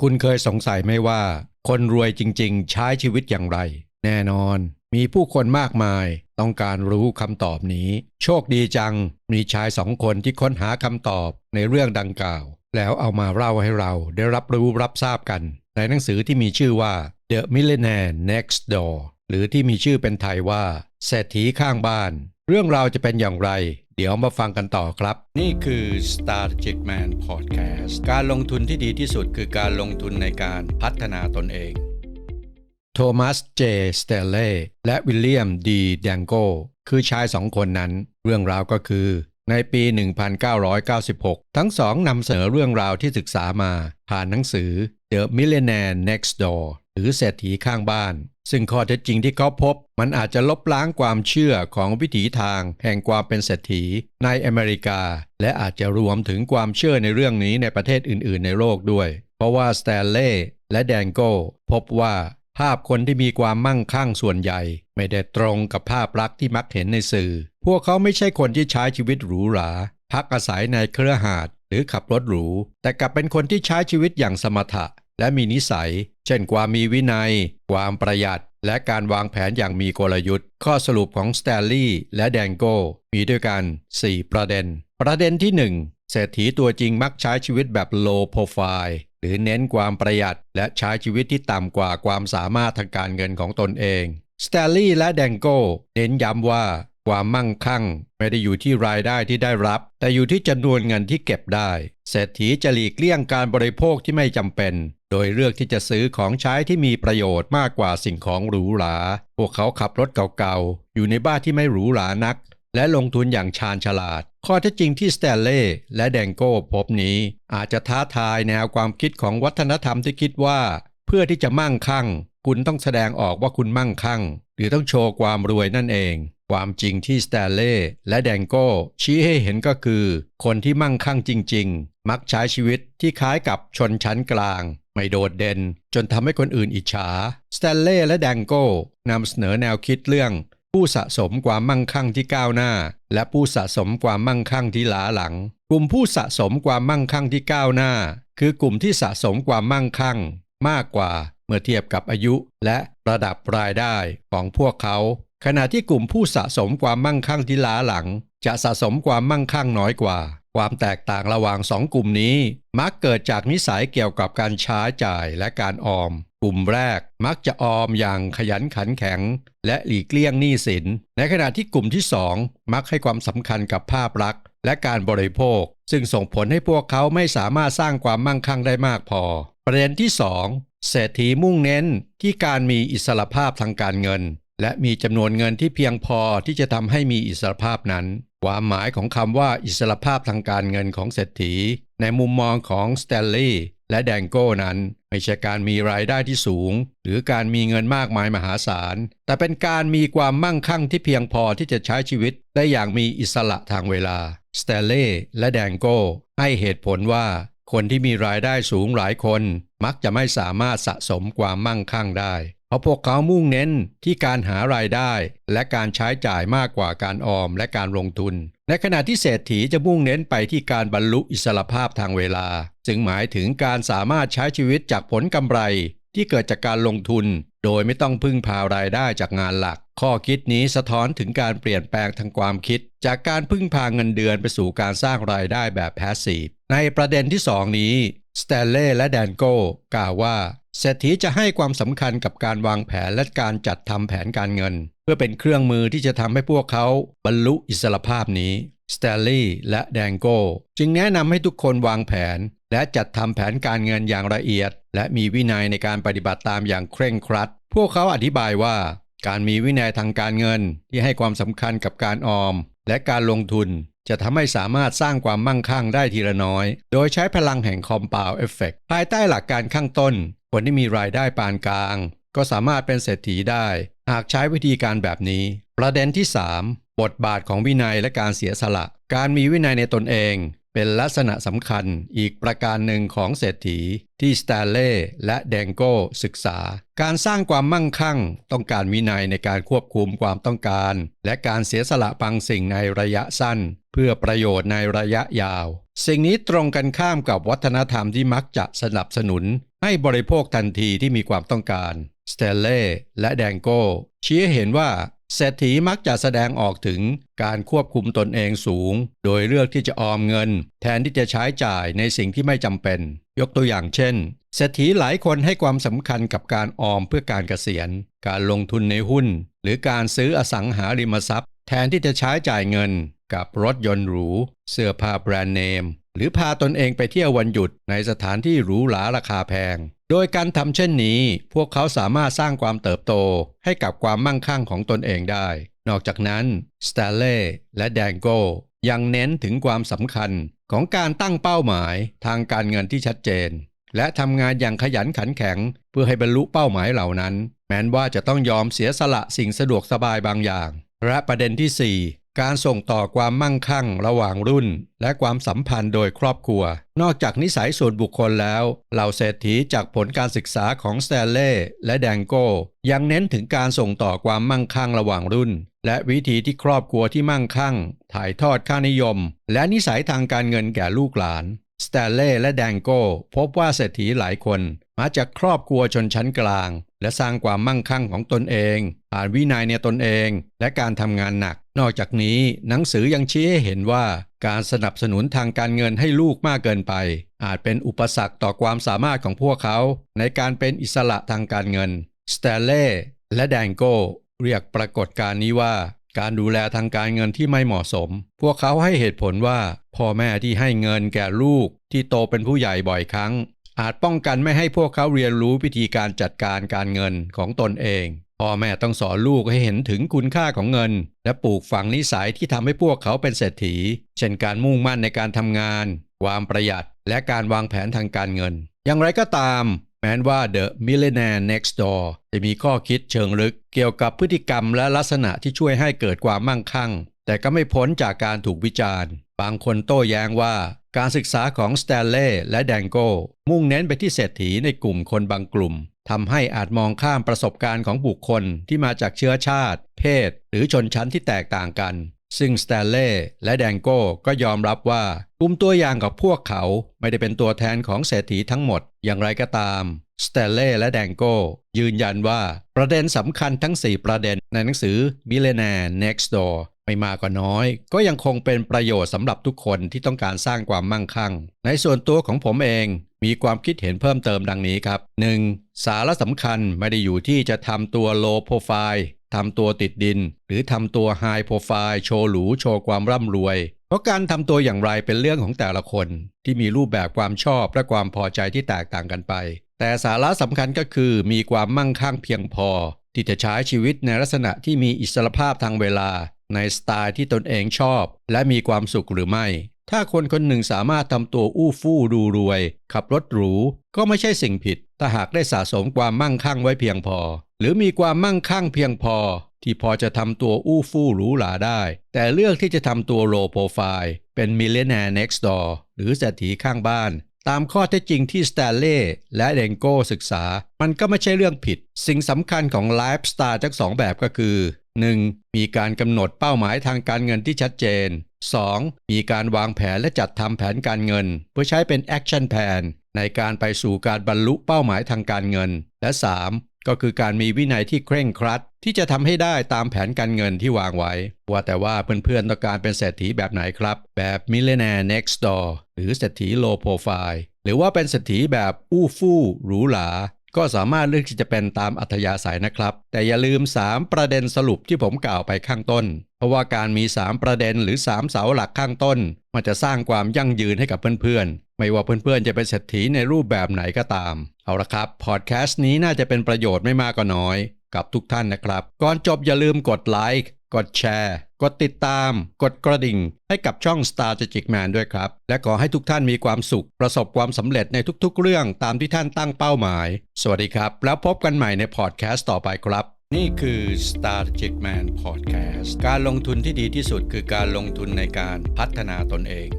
คุณเคยสงสัยไหมว่าคนรวยจริงๆใช้ชีวิตอย่างไรแน่นอนมีผู้คนมากมายต้องการรู้คำตอบนี้โชคดีจังมีชาย2 คนที่ค้นหาคำตอบในเรื่องดังกล่าวแล้วเอามาเล่าให้เราได้รับรู้รับทราบกันในหนังสือที่มีชื่อว่า The Millionaire Next Door หรือที่มีชื่อเป็นไทยว่าเศรษฐีข้างบ้านเรื่องราวจะเป็นอย่างไรเดี๋ยวมาฟังกันต่อครับนี่คือ Strategic Man Podcast การลงทุนที่ดีที่สุดคือการลงทุนในการพัฒนาตนเองโทมัส เจ สเตลเล่และวิลเลียม ดี แดงโกคือชาย2 คนนั้นเรื่องราวก็คือในปี 1996 ทั้งสองนำเสนอเรื่องราวที่ศึกษามาผ่านหนังสือ The Millionaire Next Door หรือเศรษฐีข้างบ้านซึ่งข้อเท็จจริงที่เขาพบมันอาจจะลบล้างความเชื่อของวิถีทางแห่งความเป็นเศรษฐีในอเมริกาและอาจจะรวมถึงความเชื่อในเรื่องนี้ในประเทศอื่นๆในโลกด้วยเพราะว่าสแตนเล่และแดงโกพบว่าภาพคนที่มีความมั่งคั่งส่วนใหญ่ไม่ได้ตรงกับภาพลักษณ์ที่มักเห็นในสื่อพวกเขาไม่ใช่คนที่ใช้ชีวิตหรูหราพักอาศัยในเครือข่ายหรือขับรถหรูแต่กลับเป็นคนที่ใช้ชีวิตอย่างสมถะและมีนิสัยเช่นความมีวินัยความประหยัดและการวางแผนอย่างมีกลยุทธ์ข้อสรุปของสแตนลีย์และแดงโกมีด้วยกัน4 ประเด็นที่1เศรษฐีตัวจริงมักใช้ชีวิตแบบ low profile หรือเน้นความประหยัดและใช้ชีวิตที่ต่ำกว่าความสามารถทางการเงินของตนเองสแตนลีย์และแดงโกเน้นย้ำว่าความมั่งคั่งไม่ได้อยู่ที่รายได้ที่ได้รับแต่อยู่ที่จำนวนเงินที่เก็บได้เศรษฐีจะหลีกเลี่ยงการบริโภคที่ไม่จำเป็นโดยเลือกที่จะซื้อของใช้ที่มีประโยชน์มากกว่าสิ่งของหรูหราพวกเขาขับรถเก่าๆอยู่ในบ้านที่ไม่หรูหรานักและลงทุนอย่างชาญฉลาดข้อเท็จจริงที่สแตนเล่และแดงโกพบนี้อาจจะท้าทายแนวความคิดของวัฒนธรรมที่คิดว่าเพื่อที่จะมั่งคั่งคุณต้องแสดงออกว่าคุณมั่งคั่งหรือต้องโชว์ความรวยนั่นเองความจริงที่สแตนเล่และแดงโกชี้ให้เห็นก็คือคนที่มั่งคั่งจริงๆมักใช้ชีวิตที่คล้ายกับชนชั้นกลางไม่โดดเด่นจนทำให้คนอื่นอิจฉาสแตนเล่และแดงโกนำเสนอแนวคิดเรื่องผู้สะสมความมั่งคั่งที่ก้าวหน้าและผู้สะสมความมั่งคั่งที่ล้าหลังกลุ่มผู้สะสมความมั่งคั่งที่ก้าวหน้าคือกลุ่มที่สะสมความมั่งคั่งมากกว่าเมื่อเทียบกับอายุและระดับรายได้ของพวกเขาขณะที่กลุ่มผู้สะสมความมั่งคั่งที่ล้าหลังจะสะสมความมั่งคั่งน้อยกว่าความแตกต่างระหว่าง2 กลุ่มนี้มักเกิดจากนิสัยเกี่ยวกับการใช้จ่ายและการออมกลุ่มแรกมักจะออมอย่างขยันขันแข็งและหลีกเลี่ยงหนี้สินในขณะที่กลุ่มที่2มักให้ความสำคัญกับภาพลักษณ์และการบริโภคซึ่งส่งผลให้พวกเขาไม่สามารถสร้างความมั่งคั่งได้มากพอประเด็นที่2เศรษฐีมุ่งเน้นที่การมีอิสรภาพทางการเงินและมีจำนวนเงินที่เพียงพอที่จะทำให้มีอิสรภาพนั้นความหมายของคำว่าอิสรภาพทางการเงินของเศรษฐีในมุมมองของสแตนลีย์และแดงโกนั้นไม่ใช่การมีรายได้ที่สูงหรือการมีเงินมากมายมหาศาลแต่เป็นการมีความมั่งคั่งที่เพียงพอที่จะใช้ชีวิตได้อย่างมีอิสระทางเวลาสแตนลีย์และแดงโกให้เหตุผลว่าคนที่มีรายได้สูงหลายคนมักจะไม่สามารถสะสมความมั่งคั่งได้เพราะพวกเขามุ่งเน้นที่การหารายได้และการใช้จ่ายมากกว่าการออมและการลงทุนในขณะที่เศรษฐีจะมุ่งเน้นไปที่การบรรลุอิสรภาพทางเวลาจึงหมายถึงการสามารถใช้ชีวิตจากผลกำไรที่เกิดจากการลงทุนโดยไม่ต้องพึ่งพารายได้จากงานหลักข้อคิดนี้สะท้อนถึงการเปลี่ยนแปลงทางความคิดจากการพึ่งพาเงินเดือนไปสู่การสร้างรายได้แบบแพสซีฟในประเด็นที่2นี้สแตนเล่และแดนโกกล่าวว่าเศรษฐีจะให้ความสำคัญกับการวางแผนและการจัดทำแผนการเงินเพื่อเป็นเครื่องมือที่จะทำให้พวกเขาบรรลุอิสรภาพนี้สแตนลีย์และแดงโกจึงแนะนำให้ทุกคนวางแผนและจัดทำแผนการเงินอย่างละเอียดและมีวินัยในการปฏิบัติตามอย่างเคร่งครัดพวกเขาอธิบายว่าการมีวินัยทางการเงินที่ให้ความสำคัญกับการออมและการลงทุนจะทำให้สามารถสร้างความมั่งคั่งได้ทีละน้อยโดยใช้พลังแห่ง Compound Effect ภายใต้หลักการข้างต้นคนที่มีรายได้ปานกลางก็สามารถเป็นเศรษฐีได้หากใช้วิธีการแบบนี้ประเด็นที่3บทบาทของวินัยและการเสียสละการมีวินัยในตนเอง เป็นลักษณะสำคัญอีกประการหนึ่งของเศรษฐีที่สแตนเล่และแดงโก้ศึกษาการสร้างความมั่งคั่งต้องการวินัยในการควบคุมความต้องการและการเสียสละบางสิ่งในระยะสั้นเพื่อประโยชน์ในระยะยาวสิ่งนี้ตรงกันข้ามกับวัฒนธรรมที่มักจะสนับสนุนให้บริโภคทันทีที่มีความต้องการสแตนเล่และแดงโก้ชี้ให้เห็นว่าเศรษฐีมักจะแสดงออกถึงการควบคุมตนเองสูงโดยเลือกที่จะออมเงินแทนที่จะใช้จ่ายในสิ่งที่ไม่จำเป็นยกตัวอย่างเช่นเศรษฐีหลายคนให้ความสำคัญกับการออมเพื่อการเกษียณการลงทุนในหุ้นหรือการซื้ออสังหาริมทรัพย์แทนที่จะใช้จ่ายเงินกับรถยนต์หรูเสื้อผ้าแบรนด์เนมหรือพาตนเองไปเที่ยววันหยุดในสถานที่หรูหราราคาแพงโดยการทำเช่นนี้พวกเขาสามารถสร้างความเติบโตให้กับความมั่งคั่งของตนเองได้นอกจากนั้นสแตนเล่และแดงโก้ยังเน้นถึงความสำคัญของการตั้งเป้าหมายทางการเงินที่ชัดเจนและทำงานอย่างขยันขันแข็งเพื่อให้บรรลุเป้าหมายเหล่านั้นแม้ว่าจะต้องยอมเสียสละสิ่งสะดวกสบายบางอย่างและประเด็นที่ 4การส่งต่อความมั่งคั่งระหว่างรุ่นและความสัมพันธ์โดยครอบครัวนอกจากนิสัยส่วนบุคคลแล้วเหล่าเศรษฐีจากผลการศึกษาของสแตนเล่และแดงโก้ยังเน้นถึงการส่งต่อความมั่งคั่งระหว่างรุ่นและวิธีที่ครอบครัวที่มั่งคั่งถ่ายทอดค่านิยมและนิสัยทางการเงินแก่ลูกหลานสแตนเล่และแดงโก้พบว่าเศรษฐีหลายคนมาจากครอบครัวชนชั้นกลางและสร้างความมั่งคั่งของตนเองผ่านวินัยในตนเองและการทำงานหนักนอกจากนี้หนังสือยังชี้ให้เห็นว่าการสนับสนุนทางการเงินให้ลูกมากเกินไปอาจเป็นอุปสรรคต่อความสามารถของพวกเขาในการเป็นอิสระทางการเงินสแตนเล่และแดงโก้เรียกปรากฏการณ์นี้ว่าการดูแลทางการเงินที่ไม่เหมาะสมพวกเขาให้เหตุผลว่าพ่อแม่ที่ให้เงินแก่ลูกที่โตเป็นผู้ใหญ่บ่อยครั้งอาจป้องกันไม่ให้พวกเขาเรียนรู้วิธีการจัดการการเงินของตนเองพ่อแม่ต้องสอนลูกให้เห็นถึงคุณค่าของเงินและปลูกฝังนิสัยที่ทำให้พวกเขาเป็นเศรษฐีเช่นการมุ่งมั่นในการทำงานความประหยัดและการวางแผนทางการเงินอย่างไรก็ตามแม้ว่า The Millionaire Next Door จะมีข้อคิดเชิงลึกเกี่ยวกับพฤติกรรมและลักษณะที่ช่วยให้เกิดความมั่งคั่งแต่ก็ไม่พ้นจากการถูกวิจารณ์บางคนโต้แย้งว่าการศึกษาของสแตนเล่และแดงโก้มุ่งเน้นไปที่เศรษฐีในกลุ่มคนบางกลุ่มทำให้อาจมองข้ามประสบการณ์ของบุคคลที่มาจากเชื้อชาติเพศหรือชนชั้นที่แตกต่างกันซึ่งสแตนเล่และแดงโก้ก็ยอมรับว่ากลุ่มตัวอย่างของพวกเขาไม่ได้เป็นตัวแทนของเศรษฐีทั้งหมดอย่างไรก็ตามสแตนเล่และแดงโก้ยืนยันว่าประเด็นสำคัญทั้ง4ประเด็นในหนังสือ Millionaire Next Doorไม่มากก็น้อยก็ยังคงเป็นประโยชน์สำหรับทุกคนที่ต้องการสร้างความมั่งคั่งในส่วนตัวของผมเองมีความคิดเห็นเพิ่มเติมดังนี้ครับ 1. สาระสำคัญไม่ได้อยู่ที่จะทำตัว low profile ทำตัวติดดินหรือทำตัว high profile โชว์หรูโชว์ความร่ำรวยเพราะการทำตัวอย่างไรเป็นเรื่องของแต่ละคนที่มีรูปแบบความชอบและความพอใจที่แตกต่างกันไปแต่สาระสำคัญก็คือมีความมั่งคั่งเพียงพอที่จะใช้ชีวิตในลักษณะที่มีอิสรภาพทางเวลาในสไตล์ที่ตนเองชอบและมีความสุขหรือไม่ถ้าคนคนหนึ่งสามารถทำตัวอู้ฟู่ดูรวยขับรถหรูก็ไม่ใช่สิ่งผิดถ้าหากได้สะสมความมั่งคั่งไว้เพียงพอหรือมีความมั่งคั่งเพียงพอที่พอจะทำตัวอู้ฟู่หรูหราได้แต่เลือกที่จะทำตัว low profile เป็น Millionaire Next Door หรือเศรษฐีข้างบ้านตามข้อเท็จจริงที่สแตนเล่และแดงโก้ศึกษามันก็ไม่ใช่เรื่องผิดสิ่งสำคัญของไลฟ์สไตล์ทั้ง2แบบก็คือ 1. มีการกำหนดเป้าหมายทางการเงินที่ชัดเจน 2. มีการวางแผนและจัดทำแผนการเงินเพื่อใช้เป็น Action Plan ในการไปสู่การบรรลุเป้าหมายทางการเงินและ 3. ก็คือการมีวินัยที่เคร่งครัดที่จะทำให้ได้ตามแผนการเงินที่วางไว้ว่าแต่ว่าเพื่อนๆต้องการเป็นเศรษฐีแบบไหนครับแบบ Millionaire Next Door หรือเศรษฐี Low Profile หรือว่าเป็นเศรษฐีแบบอู้ฟู่หรูหราก็สามารถเลือกที่จะเป็นตามอัธยาศัยนะครับแต่อย่าลืม3ประเด็นสรุปที่ผมกล่าวไปข้างต้นเพราะว่าการมี3ประเด็นหรือ3เสาหลักข้างต้นมันจะสร้างความยั่งยืนให้กับเพื่อนๆไม่ว่าเพื่อนๆจะเป็นเศรษฐีในรูปแบบไหนก็ตามเอาละครับพอดแคสต์นี้น่าจะเป็นประโยชน์ไม่มากก็น้อยกับทุกท่านนะครับก่อนจบอย่าลืมกดไลค์กดแชร์กดติดตามกดกระดิ่งให้กับช่อง Strategic Man ด้วยครับและขอให้ทุกท่านมีความสุขประสบความสำเร็จในทุกๆเรื่องตามที่ท่านตั้งเป้าหมายสวัสดีครับแล้วพบกันใหม่ในพอดแคสต์ต่อไปครับนี่คือ Strategic Man Podcast การลงทุนที่ดีที่สุดคือการลงทุนในการพัฒนาตนเอง